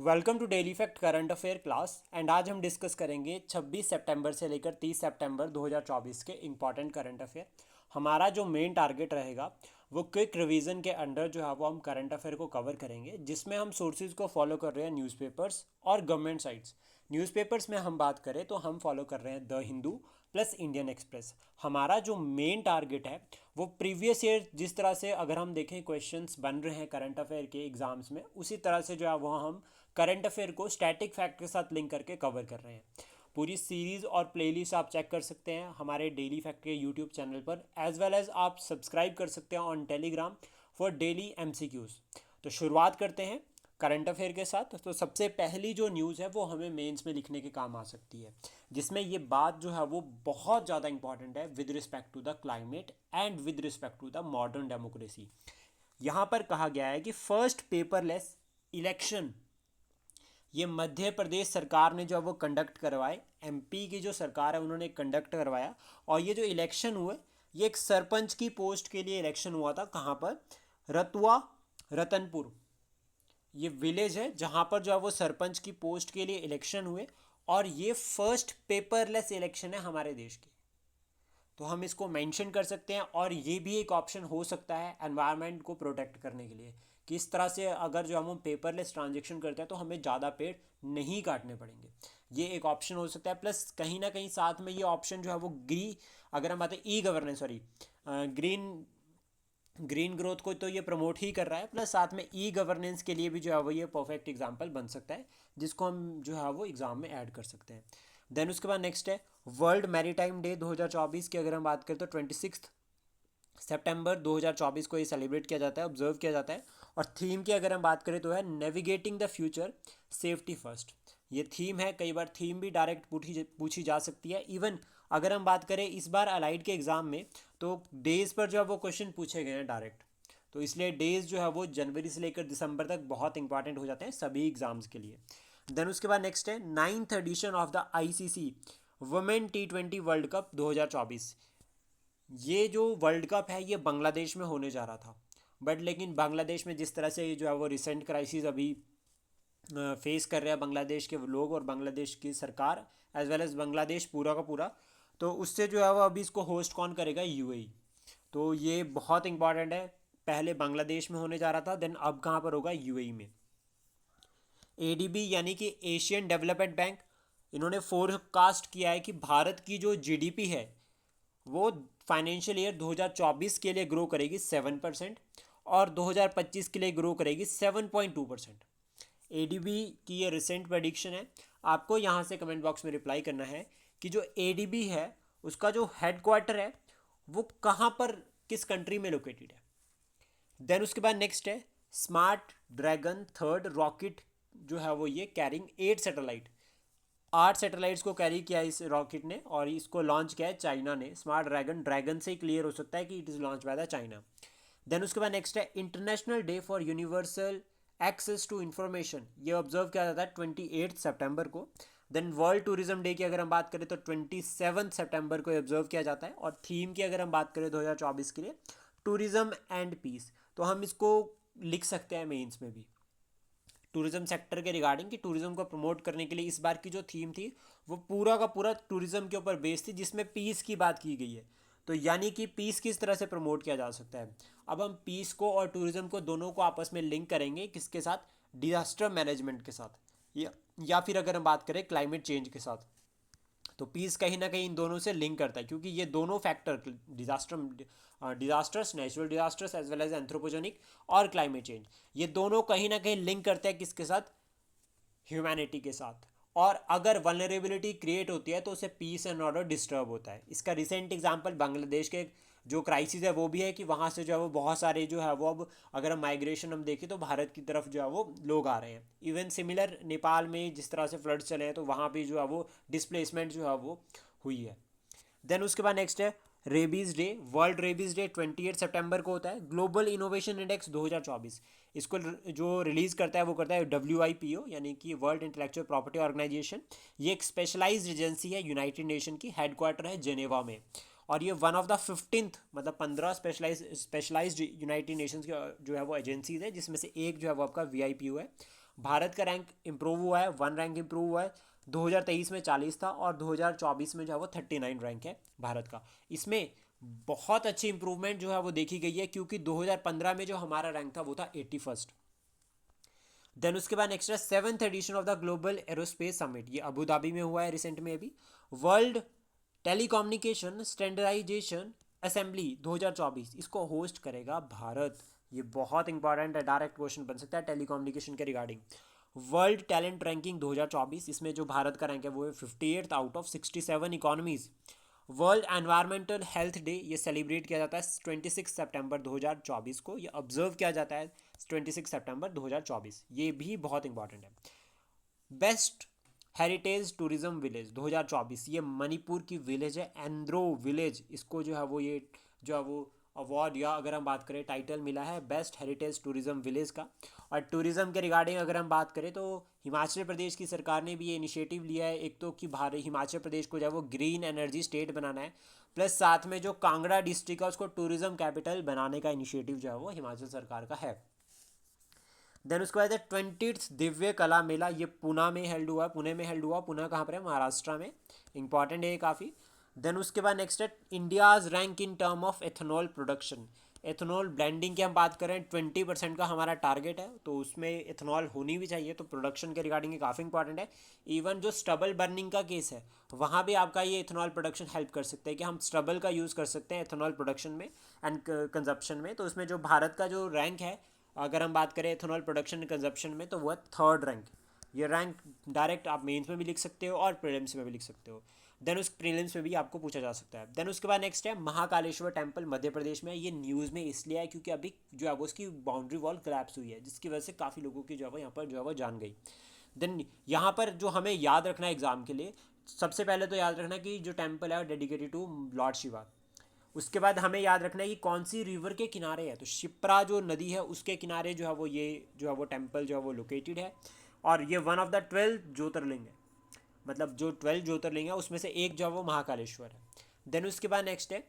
Welcome to daily fact current affair class and आज हम discuss करेंगे 26 सितंबर से लेकर 30 सितंबर 2024 के इंपॉर्टेंट करंट अफेयर। हमारा जो मेन टारगेट रहेगा वो क्विक रिवीजन के अंडर जो है वो हम करंट अफेयर को कवर करेंगे, जिसमें हम सोर्सेज को फॉलो कर रहे हैं न्यूज़पेपर्स और गवर्नमेंट साइट्स। न्यूज़पेपर्स में हम बात करें तो हम फॉलो कर रहे हैं the Hindu plus Indian express. हमारा जो मेन टारगेट है वो प्रीवियस ईयर जिस तरह से अगर हम देखें क्वेश्चंस बन रहे हैं करंट अफेयर के एग्जाम्स में, उसी तरह से जो है वो हम करंट अफेयर को स्टैटिक फैक्ट के साथ लिंक करके कवर कर रहे हैं। पूरी सीरीज़ और प्लेलिस्ट आप चेक कर सकते हैं हमारे डेली फैक्ट के यूट्यूब चैनल पर, एज वेल एज आप सब्सक्राइब कर सकते हैं on Telegram for daily MCQs. तो शुरुआत करते हैं करंट अफेयर के साथ। तो सबसे पहली जो न्यूज़ है वो हमें मेंस में लिखने के काम आ सकती है, जिसमें ये बात जो है वो बहुत ज़्यादा इंपॉर्टेंट है with respect to the climate and with respect to the modern democracy. यहाँ पर कहा गया है कि फर्स्ट पेपरलेस इलेक्शन ये मध्य प्रदेश सरकार ने जो है वो कंडक्ट करवाए। एमपी की जो सरकार है उन्होंने कंडक्ट करवाया, और ये जो इलेक्शन हुए ये एक सरपंच की पोस्ट के लिए इलेक्शन हुआ था। कहाँ पर? रतुआ रतनपुर ये विलेज है जहाँ पर जो है वो सरपंच की पोस्ट के लिए इलेक्शन हुए, और ये फर्स्ट पेपरलेस इलेक्शन है हमारे देश की। तो हम इसको मेंशन कर सकते हैं, और ये भी एक ऑप्शन हो सकता है एनवायरनमेंट को प्रोटेक्ट करने के लिए कि इस तरह से अगर जो हम पेपरलेस ट्रांजेक्शन करते हैं तो हमें ज़्यादा पेड़ नहीं काटने पड़ेंगे। ये एक ऑप्शन हो सकता है। प्लस कहीं ना कहीं साथ में ये ऑप्शन जो है वो अगर हम बात e governance sorry green green growth को तो ये प्रमोट ही कर रहा है, प्लस साथ में ई गवर्नेंस के लिए भी जो है वो ये परफेक्ट एग्जाम्पल बन सकता है, जिसको हम जो है वो एग्ज़ाम में ऐड कर सकते हैं। देन उसके बाद नेक्स्ट है वर्ल्ड मैरीटाइम डे 2024 की अगर हम बात करें तो 26 सितंबर 2024 को ये सेलिब्रेट किया जाता है, ऑब्जर्व किया जाता है। और थीम की अगर हम बात करें तो है navigating the future safety first. ये थीम है, कई बार थीम भी डायरेक्ट पूछी जा सकती है। इवन अगर हम बात करें इस बार अलाइड के एग्ज़ाम में तो डेज पर जो है वो क्वेश्चन पूछे गए हैं डायरेक्ट, तो इसलिए डेज जो है वो जनवरी से लेकर दिसंबर तक बहुत इंपॉर्टेंट हो जाते हैं सभी एग्जाम्स के लिए। देन उसके बाद नेक्स्ट है 9th edition of the ICC women T20 world cup 2024। ये जो वर्ल्ड कप है ये बांग्लादेश में होने जा रहा था, बट लेकिन बांग्लादेश में जिस तरह से जो है वो रिसेंट क्राइसिस अभी फेस कर रहे हैं बांग्लादेश के लोग और बांग्लादेश की सरकार, एज वेल एज बांग्लादेश पूरा का पूरा, तो उससे जो है वो अभी इसको होस्ट कौन करेगा? यूएई। तो ये बहुत इंपॉर्टेंट है। पहले बांग्लादेश में होने जा रहा था, देन अब कहाँ पर होगा? यूएई में। एडीबी यानी कि एशियन डेवलपमेंट बैंक, इन्होंने फोरकास्ट किया है कि भारत की जो जीडीपी है वो फाइनेंशियल ईयर 2024 के लिए ग्रो करेगी 7%, और 2025 के लिए ग्रो करेगी 7.2%। एडीबी की ये रिसेंट प्रेडिक्शन है। आपको यहाँ से कमेंट बॉक्स में रिप्लाई करना है कि जो एडीबी है उसका जो हेडक्वार्टर है वो कहाँ पर, किस कंट्री में लोकेटेड है। देन उसके बाद नेक्स्ट है स्मार्ट ड्रैगन थर्ड रॉकेट, जो है वो ये कैरिंग 8 सैटेलाइट, 8 सैटेलाइट्स को कैरी किया इस रॉकेट ने, और इसको लॉन्च किया है चाइना ने। स्मार्ट ड्रैगन, ड्रैगन से ही क्लियर हो सकता है कि it is launch by the China. Then उसके बाद नेक्स्ट है international day for universal access to information, ये ऑब्जर्व किया जाता है 28 सितंबर को। देन वर्ल्ड टूरिज्म डे की अगर हम बात करें तो 27 सितंबर को ऑब्जर्व किया जाता है। और थीम की अगर हम बात करें 2024 के लिए टूरिज्म एंड पीस, तो हम इसको लिख सकते हैं मेंस में भी टूरिज्म सेक्टर के रिगार्डिंग कि टूरिज्म को प्रमोट करने के लिए इस बार की जो थीम थी वो पूरा का पूरा टूरिज्म के ऊपर बेस्ड थी, जिसमें पीस की बात की गई है। तो यानी कि पीस किस तरह से प्रमोट किया जा सकता है। अब हम पीस को और टूरिज्म को दोनों को आपस में लिंक करेंगे, किसके साथ? डिजास्टर मैनेजमेंट के साथ, या फिर अगर हम बात करें क्लाइमेट चेंज के साथ। तो पीस कहीं ना कहीं इन दोनों से लिंक करता है, क्योंकि ये दोनों factor disasters, natural disasters as well as anthropogenic और क्लाइमेट चेंज, ये दोनों कहीं ना कहीं लिंक करते हैं किसके साथ? ह्यूमैनिटी के साथ। और अगर वनरेबिलिटी क्रिएट होती है तो उससे पीस एंड ऑर्डर डिस्टर्ब होता है। इसका रिसेंट एग्जांपल बांग्लादेश के जो क्राइसिस है वो भी है कि वहाँ से जो है वो बहुत सारे जो है वो अब अगर हम माइग्रेशन हम देखें तो भारत की तरफ जो है वो लोग आ रहे हैं। इवन सिमिलर नेपाल में जिस तरह से फ्लड्स चले हैं तो वहाँ भी जो है वो डिस्प्लेसमेंट जो है वो हुई है। देन उसके बाद नेक्स्ट है rabies day, world rabies day 28 सितंबर को होता है। ग्लोबल इनोवेशन इंडेक्स 2024, इसको जो रिलीज़ करता है वो करता है WIPO यानी कि वर्ल्ड इंटेलेक्चुअल प्रॉपर्टी ऑर्गेनाइजेशन। ये एक स्पेशलाइज्ड एजेंसी है यूनाइटेड नेशन की, हेडक्वार्टर है जेनेवा में। और ये वन ऑफ द 15th मतलब 15 स्पेशलाइज्ड यूनाइटेड नेशंस की जो है वो एजेंसीज है, जिसमें से एक जो है वो आपका WIPO है। भारत का रैंक इंप्रूव हुआ है, 1 रैंक इंप्रूव हुआ है। 2023 में 40 था और 2024 में जो है वो 39 रैंक है भारत का। इसमें बहुत अच्छी इंप्रूवमेंट जो है वो देखी गई है, क्योंकि 2015 में जो हमारा रैंक था वो था 81st। देन उसके बाद नेक्स्ट है 7th edition of the global aerospace summit, ये अबू धाबी में हुआ है रिसेंट में अभी। वर्ल्ड टेलीकम्युनिकेशन स्टैंडर्डाइजेशन असेंबली 2024, इसको होस्ट करेगा भारत। ये बहुत इंपॉर्टेंट है, डायरेक्ट क्वेश्चन बन सकता है टेलीकम्युनिकेशन के रिगार्डिंग। वर्ल्ड टैलेंट रैंकिंग 2024, इसमें जो भारत का रैंक है वो है 58th out of 67 economies. World environmental health day, ये सेलिब्रेट किया जाता है 26 सितंबर 2024 को, ये ऑब्जर्व किया जाता है 26 सितंबर 2024, ये भी बहुत इंपॉर्टेंट है। बेस्ट हेरिटेज टूरिज्म विलेज 2024, ये मणिपुर की विलेज है एंद्रो विलेज, इसको जो है वो ये जो है वो अवार्ड या अगर हम बात करें टाइटल मिला है बेस्ट हेरिटेज टूरिज्म विलेज का। और टूरिज्म के रिगार्डिंग अगर हम बात करें तो हिमाचल प्रदेश की सरकार ने भी ये इनिशिएटिव लिया है, एक तो कि भारत हिमाचल प्रदेश को जो है वो ग्रीन एनर्जी स्टेट बनाना है, प्लस साथ में जो कांगड़ा डिस्ट्रिक्ट है उसको टूरिज्म कैपिटल बनाने का इनिशिएटिव जो है वो हिमाचल सरकार का है। देन उसके बाद 20th दिव्य कला मेला, ये पुणे में हेल्ड हुआ, पुणे में हेल्ड हुआ। पुणे कहाँ पर है? महाराष्ट्र में। इंपॉर्टेंट है ये काफ़ी। देन उसके बाद नेक्स्ट है India's rank in term of ethanol production. Ethanol blending की हम बात करें 20% का हमारा टारगेट है, तो उसमें एथेनॉल होनी भी चाहिए, तो प्रोडक्शन के रिगार्डिंग ये काफ़ी इंपॉर्टेंट है। इवन जो स्टबल बर्निंग का केस है वहाँ भी आपका ये एथेनॉल प्रोडक्शन हेल्प कर सकते हैं कि हम स्टबल का यूज़ कर सकते हैं एथेनॉल प्रोडक्शन में एंड कंजप्शन में। तो उसमें जो भारत का जो रैंक है अगर हम बात करें एथेनॉल प्रोडक्शन कंजप्शन में तो वो है 3rd रैंक। ये रैंक डायरेक्ट आप मेंस में भी लिख सकते हो और प्रीलिम्स में भी लिख सकते हो। देन उस प्रीलिम्स में भी आपको पूछा जा सकता है। देन उसके बाद नेक्स्ट है महाकालेश्वर टेम्पल मध्य प्रदेश में। ये न्यूज़ में इसलिए है क्योंकि अभी जो है वो उसकी बाउंड्री वॉल कोलैप्स हुई है, जिसकी वजह से काफ़ी लोगों की जो है वो यहाँ पर जो है वो जान गई। देन यहाँ पर जो हमें याद रखना है एग्जाम के लिए, सबसे पहले तो याद रखना कि जो टेम्पल है वो डेडिकेटेड टू लॉर्ड शिवा। उसके बाद हमें याद रखना है कि कौन सी रिवर के किनारे है, तो शिप्रा जो नदी है उसके किनारे जो है वो ये जो है वो टेम्पल जो है वो लोकेटेड है। और ये वन ऑफ द 12 ज्योतिर्लिंग है, मतलब जो 12 ज्योतिर्लिंग है उसमें से एक जो है वो महाकालेश्वर है। देन उसके बाद नेक्स्ट है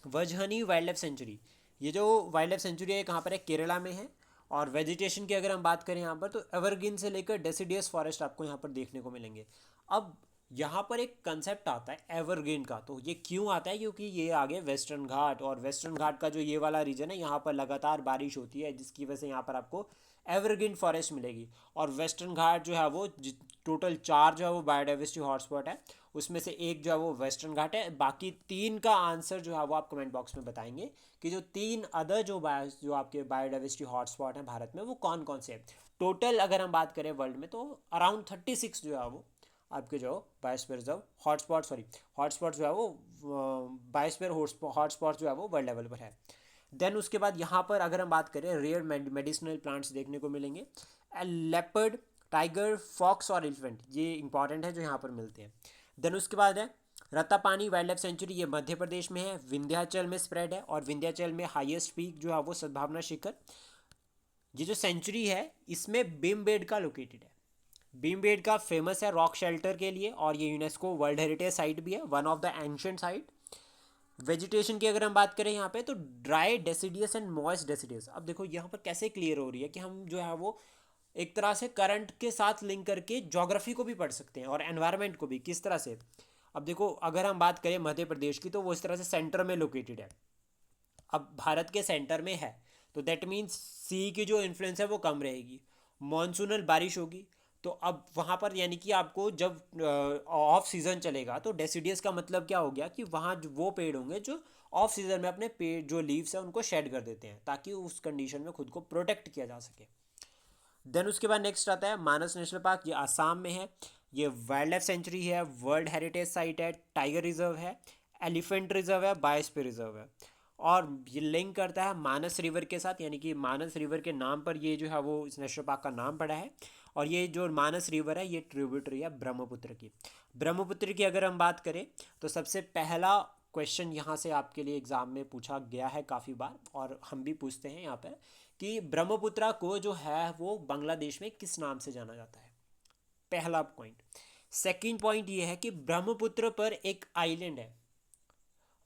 वजहनी वाइल्ड लाइफ सेंचुरी। ये जो वाइल्ड लाइफ सेंचुरी है कहाँ पर है? केरला में है। और वेजिटेशन की अगर हम बात करें यहाँ पर तो एवरग्रीन से लेकर डेसिडियस फॉरेस्ट आपको यहाँ पर देखने को मिलेंगे। अब यहाँ पर एक कंसेप्ट आता है एवरग्रीन का, तो ये क्यों आता है? क्योंकि ये आगे वेस्टर्न घाट, और वेस्टर्न घाट का जो ये वाला रीजन है यहाँ पर लगातार बारिश होती है, जिसकी वजह से यहाँ पर आपको एवरग्रीन फॉरेस्ट मिलेगी। और वेस्टर्न घाट जो है वो टोटल 4 जो है वो बायोडाइवर्सिटी हॉटस्पॉट है, उसमें से एक जो है वो वेस्टर्न घाट है। बाकी 3 का आंसर जो है वो आप कमेंट बॉक्स में बताएंगे कि जो 3 अदर जो आपके बायोडाइवर्सिटी हॉटस्पॉट हैं भारत में वो कौन कौन से हैं। टोटल अगर हम बात करें वर्ल्ड में तो अराउंड 36 जो है वो आपके जो बायोस्फीयर रिजर्व हॉटस्पॉट जो है वो बायोस्फीयर हॉटस्पॉट जो है वो वर्ल्ड लेवल पर है। देन उसके बाद यहाँ पर अगर हम बात करें रेयर मेडिसिनल प्लांट्स देखने को मिलेंगे, लेपर्ड, टाइगर, फॉक्स और एलिफेंट, ये इंपॉर्टेंट है जो यहाँ पर मिलते हैं। देन उसके बाद है रत्तापानी वाइल्ड लाइफ सेंचुरी, ये मध्य प्रदेश में है, विंध्याचल में स्प्रेड है, और विंध्याचल में हाईएस्ट पीक जो है वो सद्भावना शिखर। ये जो सेंचुरी है इसमें भीमबेटका लोकेटेड है। भीमबेटका फेमस है रॉक शेल्टर के लिए, और ये यूनेस्को वर्ल्ड हेरिटेज साइट भी है, one of the ancient site. Vegetation की अगर हम बात करें यहाँ पे तो dry deciduous and moist deciduous. अब देखो यहाँ पर कैसे क्लियर हो रही है कि हम जो है वो एक तरह से करंट के साथ लिंक करके ज्योग्राफी को भी पढ़ सकते हैं और एनवायरनमेंट को भी किस तरह से। अब देखो अगर हम बात करें मध्य प्रदेश की तो वो इस तरह से सेंटर में लोकेटेड है। अब भारत के सेंटर में है तो दैट मीन्स सी की जो इन्फ्लुएंस है वो कम रहेगी, मॉनसूनल बारिश होगी। तो अब वहाँ पर यानी कि आपको जब ऑफ सीज़न चलेगा तो डेसिडियस का मतलब क्या हो गया कि वहाँ वो पेड़ होंगे जो ऑफ सीज़न में अपने पेड़ जो लीव्स हैं उनको शेड कर देते हैं ताकि उस कंडीशन में खुद को प्रोटेक्ट किया जा सके। देन उसके बाद नेक्स्ट आता है मानस नेशनल पार्क, ये आसाम में है, ये वाइल्ड लाइफ सेंचुरी है, वर्ल्ड हेरिटेज साइट है, टाइगर रिजर्व है, एलिफेंट रिजर्व है, बायोस्फीयर रिजर्व है। और ये लिंक करता है मानस रिवर के साथ, यानी कि मानस रिवर के नाम पर ये जो है वो इस नेशनल पार्क का नाम पड़ा है। और ये जो मानस रिवर है ये ट्रिब्यूटरी है ब्रह्मपुत्र की। ब्रह्मपुत्र की अगर हम बात करें तो सबसे पहला क्वेश्चन यहाँ से आपके लिए एग्जाम में पूछा गया है काफ़ी बार, और हम भी पूछते हैं यहाँ पर कि ब्रह्मपुत्र को जो है वो बांग्लादेश में किस नाम से जाना जाता है, पहला पॉइंट। सेकंड पॉइंट ये है कि ब्रह्मपुत्र पर एक आइलैंड है,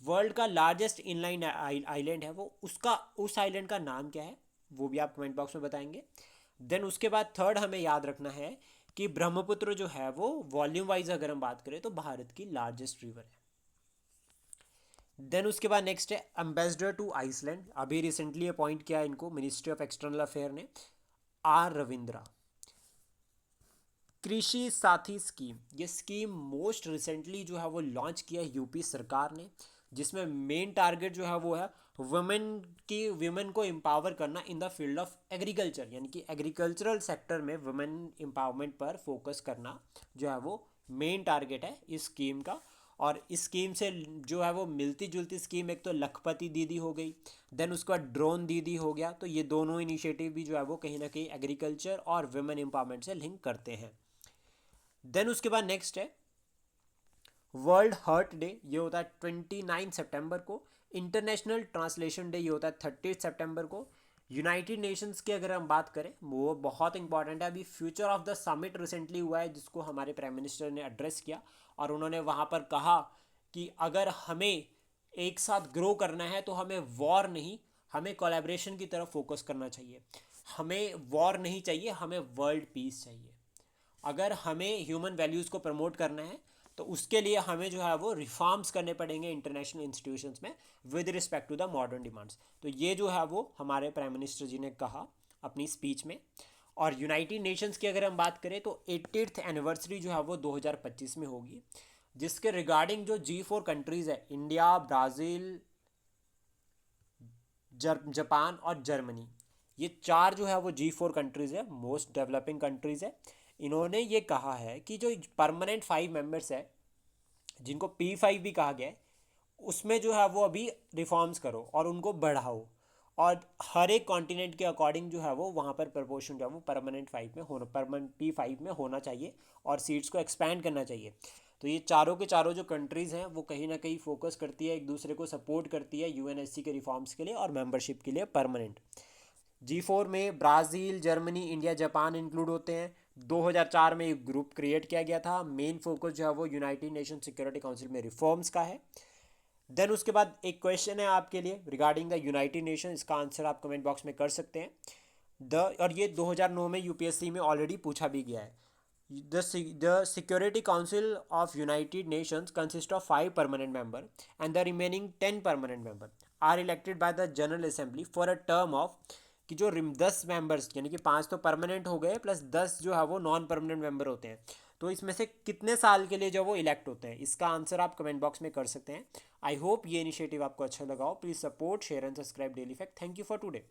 वर्ल्ड का लार्जेस्ट इनलाइन आइलैंड है वो, उसका उस आइलैंड का नाम क्या है वो भी आप कमेंट बॉक्स में बताएंगे। देन उसके बाद थर्ड हमें याद रखना है कि ब्रह्मपुत्र जो है वो वॉल्यूम वाइज अगर हम बात करें तो भारत की लार्जेस्ट रिवर है। देन उसके बाद नेक्स्ट है एम्बेसडर टू आइसलैंड, अभी रिसेंटली अपॉइंट किया इनको मिनिस्ट्री ऑफ एक्सटर्नल अफेयर ने, आर रविंद्रा। कृषि साथी स्कीम, ये स्कीम मोस्ट रिसेंटली जो है वो लॉन्च किया है यूपी सरकार ने, जिसमें मेन टारगेट जो है वो है वुमेन को एम्पावर करना in the field of agriculture, यानी कि एग्रीकल्चरल सेक्टर में वुमेन एम्पावरमेंट पर फोकस करना जो है वो मेन टारगेट है इस स्कीम का। और इस स्कीम से जो है वो मिलती जुलती स्कीम एक तो लखपति दीदी हो गई, देन उसके बाद ड्रोन दीदी हो गया, तो ये दोनों इनिशिएटिव भी जो है वो कहीं ना कहीं एग्रीकल्चर और वुमेन एम्पावरमेंट से लिंक करते हैं। देन उसके बाद नेक्स्ट है वर्ल्ड हर्ट डे, ये होता है 29 सितंबर को। इंटरनेशनल ट्रांसलेशन डे ये होता है 30 सितंबर को। यूनाइटेड नेशंस की अगर हम बात करें वो बहुत इंपॉर्टेंट है, अभी future of the summit recently हुआ है जिसको हमारे प्राइम मिनिस्टर ने एड्रेस किया, और उन्होंने वहाँ पर कहा कि अगर हमें एक साथ ग्रो करना है तो हमें वॉर नहीं, हमें कोलैबोरेशन की तरफ फोकस करना चाहिए। हमें वॉर नहीं चाहिए, हमें वर्ल्ड पीस चाहिए। अगर हमें ह्यूमन वैल्यूज़ को प्रमोट करना है तो उसके लिए हमें जो है वो रिफॉर्म्स करने पड़ेंगे इंटरनेशनल इंस्टीट्यूशंस में with respect to the modern demands. तो ये जो है वो हमारे प्राइम मिनिस्टर जी ने कहा अपनी स्पीच में। और यूनाइटेड नेशंस की अगर हम बात करें तो 80th एनिवर्सरी जो है वो 2025 में होगी, जिसके रिगार्डिंग जो G4 कंट्रीज़ है, इंडिया, ब्राज़ील, जापान और जर्मनी, ये चार जो है वो G4 कंट्रीज़ है, मोस्ट डेवलपिंग कंट्रीज़ है। इन्होंने ये कहा है कि जो परमानेंट 5 मेंबर्स है जिनको P5 भी कहा गया है, उसमें जो है वो अभी रिफॉर्म्स करो और उनको बढ़ाओ, और हर एक कॉन्टिनेंट के अकॉर्डिंग जो है वो वहाँ पर प्रपोर्शन जो है वो परमानेंट P5 में होना चाहिए और सीट्स को एक्सपैंड करना चाहिए। तो ये चारों के चारों जो कंट्रीज़ हैं वो कहीं ना कहीं फोकस करती है, एक दूसरे को सपोर्ट करती है यूएनएससी के रिफॉर्म्स के लिए और मेंबरशिप के लिए परमानेंट। G4 में Brazil, Germany, India, Japan include होते हैं। 2004 में एक ग्रुप क्रिएट किया गया था, मेन फोकस जो है वो यूनाइटेड नेशन सिक्योरिटी काउंसिल में रिफॉर्म्स का है। देन उसके बाद एक क्वेश्चन है आपके लिए रिगार्डिंग द यूनाइटेड नेशन, इसका आंसर आप कमेंट बॉक्स में कर सकते हैं। और ये 2009 में यूपीएससी में ऑलरेडी पूछा भी गया है। The Security Council of United Nations consists of 5 permanent members, and the remaining 10 permanent members are elected by the General Assembly for a term of, कि जो 10 मेंबर्स यानी कि 5 तो परमानेंट हो गए प्लस 10 जो है वो नॉन परमानेंट मेंबर होते हैं, तो इसमें से कितने साल के लिए जो वो इलेक्ट होते हैं, इसका आंसर आप कमेंट बॉक्स में कर सकते हैं। आई होप ये इनिशिएटिव आपको अच्छा लगा हो। Please support, share and subscribe daily fact. Thank you for today.